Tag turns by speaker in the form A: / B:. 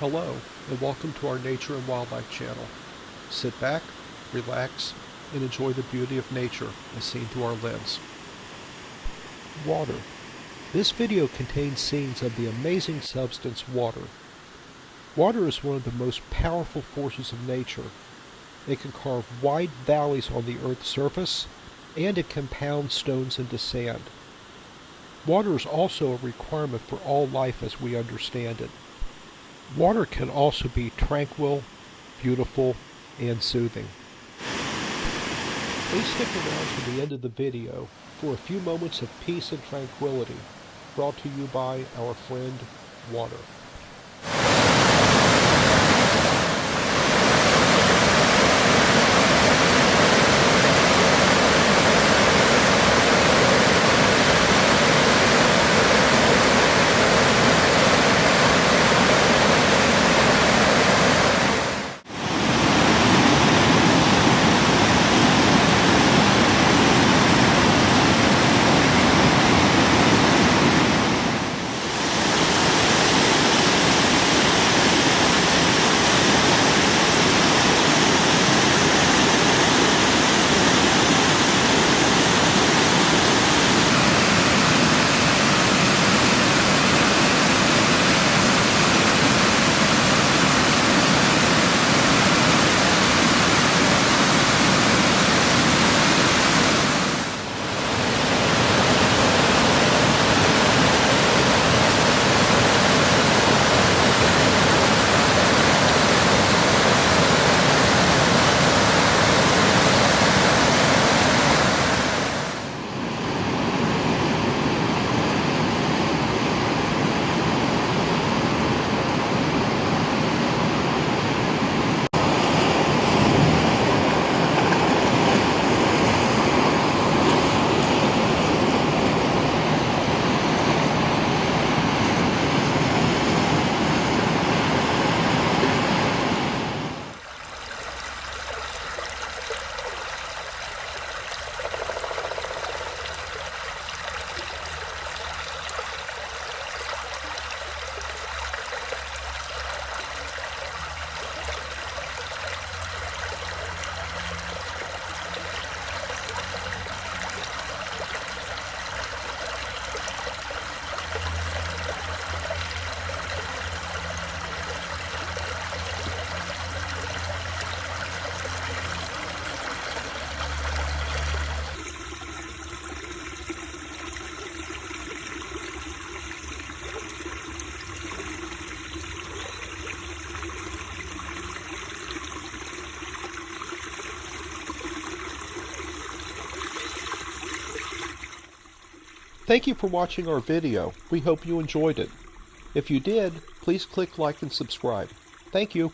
A: Hello, and welcome to our Nature and Wildlife channel. Sit back, relax, and enjoy the beauty of nature as seen through our lens. Water. This video contains scenes of the amazing substance water. Water is one of the most powerful forces of nature. It can carve wide valleys on the Earth's surface, and it can pound stones into sand. Water is also a requirement for all life as we understand it. Water can also be tranquil, beautiful, and soothing. Please stick around to the end of the video for a few moments of peace and tranquility, brought to you by our friend, water. Thank you for watching our video. We hope you enjoyed it. If you did, please click like and subscribe. Thank you.